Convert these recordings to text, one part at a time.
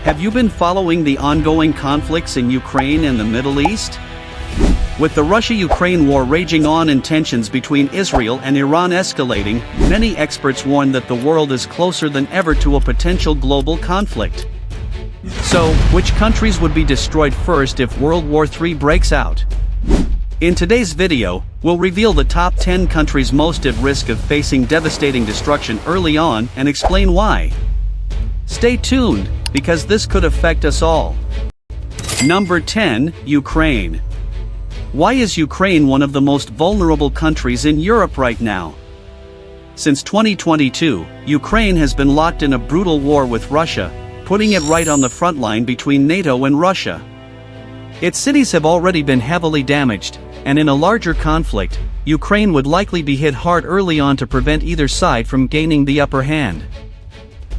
Have you been following the ongoing conflicts in Ukraine and the Middle East? With the Russia-Ukraine war raging on and tensions between Israel and Iran escalating, many experts warn that the world is closer than ever to a potential global conflict. So, which countries would be destroyed first if World War III breaks out? In today's video, we'll reveal the top 10 countries most at risk of facing devastating destruction early on and explain why. Stay tuned, because this could affect us all. Number 10, Ukraine. Why is Ukraine one of the most vulnerable countries in Europe right now? Since 2022, Ukraine has been locked in a brutal war with Russia, putting it right on the front line between NATO and Russia. Its cities have already been heavily damaged, and in a larger conflict, Ukraine would likely be hit hard early on to prevent either side from gaining the upper hand.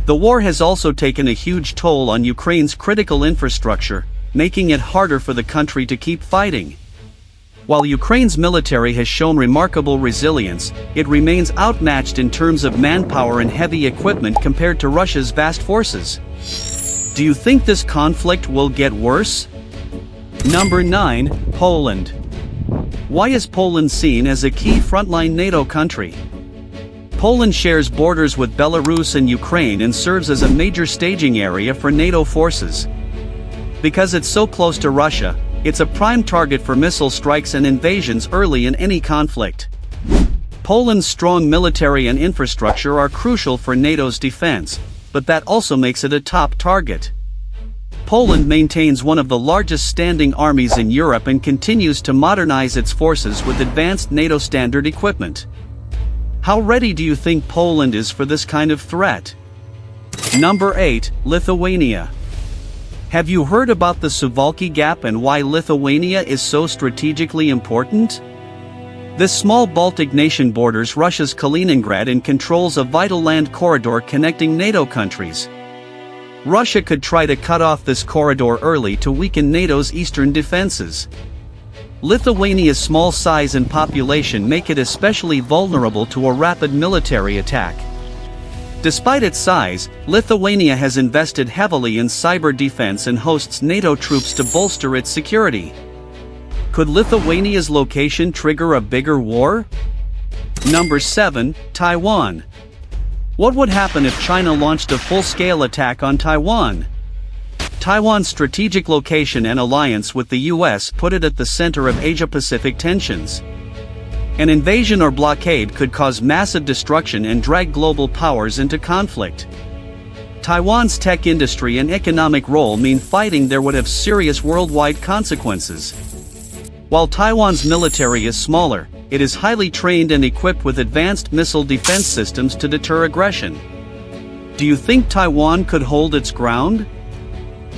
The war has also taken a huge toll on Ukraine's critical infrastructure, making it harder for the country to keep fighting. While Ukraine's military has shown remarkable resilience, it remains outmatched in terms of manpower and heavy equipment compared to Russia's vast forces. Do you think this conflict will get worse? Number 9, Poland. Why is Poland seen as a key frontline NATO country? Poland shares borders with Belarus and Ukraine and serves as a major staging area for NATO forces. Because it's so close to Russia, it's a prime target for missile strikes and invasions early in any conflict. Poland's strong military and infrastructure are crucial for NATO's defense, but that also makes it a top target. Poland maintains one of the largest standing armies in Europe and continues to modernize its forces with advanced NATO standard equipment. How ready do you think Poland is for this kind of threat? Number 8, Lithuania. Have you heard about the Suwalki Gap and why Lithuania is so strategically important? This small Baltic nation borders Russia's Kaliningrad and controls a vital land corridor connecting NATO countries. Russia could try to cut off this corridor early to weaken NATO's eastern defenses. Lithuania's small size and population make it especially vulnerable to a rapid military attack. Despite its size, Lithuania has invested heavily in cyber defense and hosts NATO troops to bolster its security. Could Lithuania's location trigger a bigger war? Number 7, Taiwan. What would happen if China launched a full-scale attack on Taiwan? Taiwan's strategic location and alliance with the US put it at the center of Asia-Pacific tensions. An invasion or blockade could cause massive destruction and drag global powers into conflict. Taiwan's tech industry and economic role mean fighting there would have serious worldwide consequences. While Taiwan's military is smaller, it is highly trained and equipped with advanced missile defense systems to deter aggression. Do you think Taiwan could hold its ground?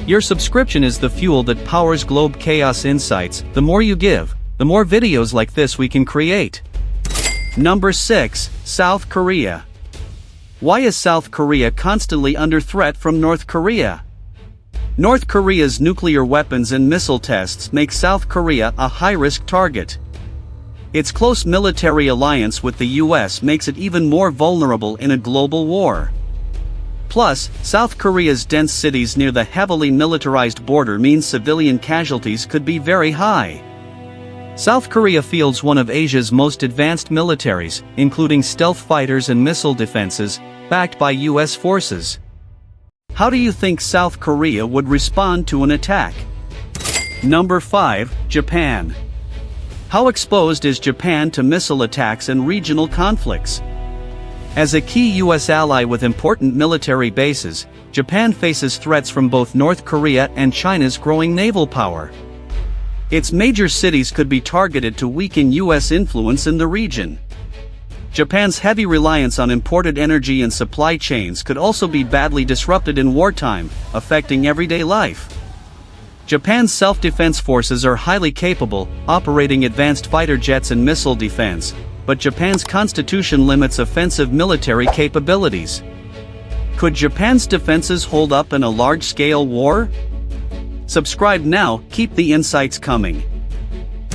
Your subscription is the fuel that powers Globe Chaos Insights. The more you give, the more videos like this we can create. Number 6, South Korea. Why is South Korea constantly under threat from North Korea? North Korea's nuclear weapons and missile tests make South Korea a high-risk target. Its close military alliance with the US makes it even more vulnerable in a global war. Plus, South Korea's dense cities near the heavily militarized border means civilian casualties could be very high. South Korea fields one of Asia's most advanced militaries, including stealth fighters and missile defenses, backed by US forces. How do you think South Korea would respond to an attack? Number 5, Japan. How exposed is Japan to missile attacks and regional conflicts? As a key US ally with important military bases, Japan faces threats from both North Korea and China's growing naval power. Its major cities could be targeted to weaken US influence in the region. Japan's heavy reliance on imported energy and supply chains could also be badly disrupted in wartime, affecting everyday life. Japan's self-defense forces are highly capable, operating advanced fighter jets and missile defense, but Japan's constitution limits offensive military capabilities. Could Japan's defenses hold up in a large-scale war? Subscribe now, keep the insights coming.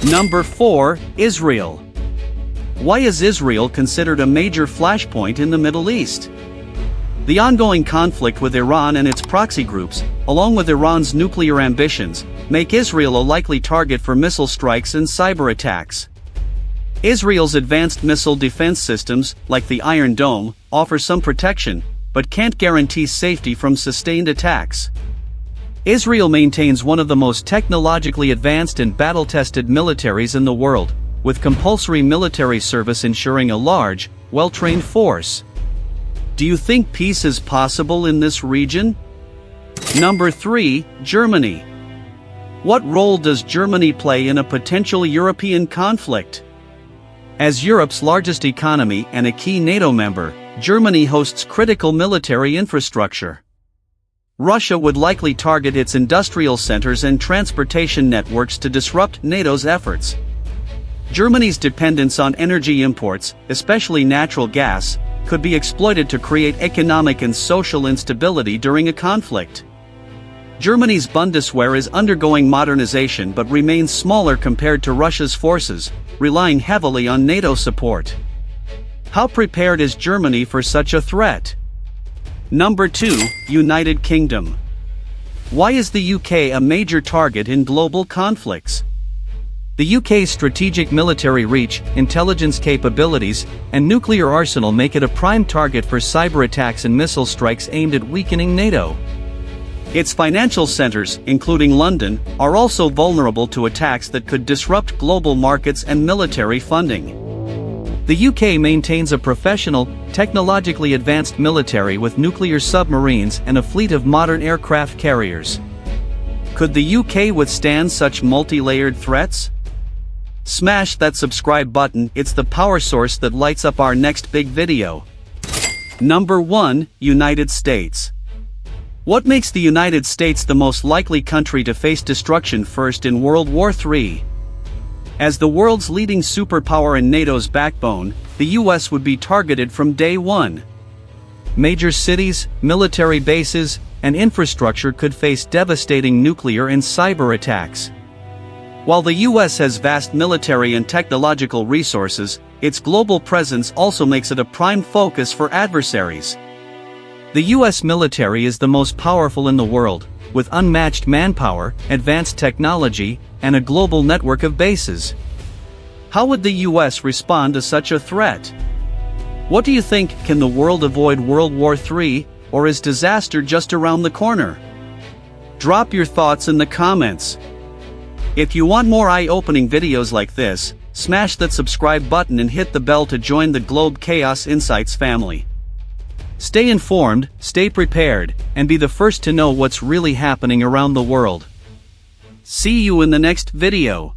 Number 4, Israel. Why is Israel considered a major flashpoint in the Middle East? The ongoing conflict with Iran and its proxy groups, along with Iran's nuclear ambitions, make Israel a likely target for missile strikes and cyber attacks. Israel's advanced missile defense systems, like the Iron Dome, offer some protection, but can't guarantee safety from sustained attacks. Israel maintains one of the most technologically advanced and battle-tested militaries in the world, with compulsory military service ensuring a large, well-trained force. Do you think peace is possible in this region? Number 3, Germany. What role does Germany play in a potential European conflict? As Europe's largest economy and a key NATO member, Germany hosts critical military infrastructure. Russia would likely target its industrial centers and transportation networks to disrupt NATO's efforts. Germany's dependence on energy imports, especially natural gas, could be exploited to create economic and social instability during a conflict. Germany's Bundeswehr is undergoing modernization but remains smaller compared to Russia's forces, relying heavily on NATO support. How prepared is Germany for such a threat? Number 2, United Kingdom. Why is the UK a major target in global conflicts? The UK's strategic military reach, intelligence capabilities, and nuclear arsenal make it a prime target for cyber attacks and missile strikes aimed at weakening NATO. Its financial centers, including London, are also vulnerable to attacks that could disrupt global markets and military funding. The UK maintains a professional, technologically advanced military with nuclear submarines and a fleet of modern aircraft carriers. Could the UK withstand such multi-layered threats? Smash that subscribe button, it's the power source that lights up our next big video. Number 1, United States. What makes the United States the most likely country to face destruction first in World War III? As the world's leading superpower and NATO's backbone, the US would be targeted from day one. Major cities, military bases, and infrastructure could face devastating nuclear and cyber attacks. While the US has vast military and technological resources, its global presence also makes it a prime focus for adversaries. The US military is the most powerful in the world, with unmatched manpower, advanced technology, and a global network of bases. How would the US respond to such a threat? What do you think? Can the world avoid World War III, or is disaster just around the corner? Drop your thoughts in the comments. If you want more eye-opening videos like this, smash that subscribe button and hit the bell to join the Globe Chaos Insights family. Stay informed, stay prepared, and be the first to know what's really happening around the world. See you in the next video.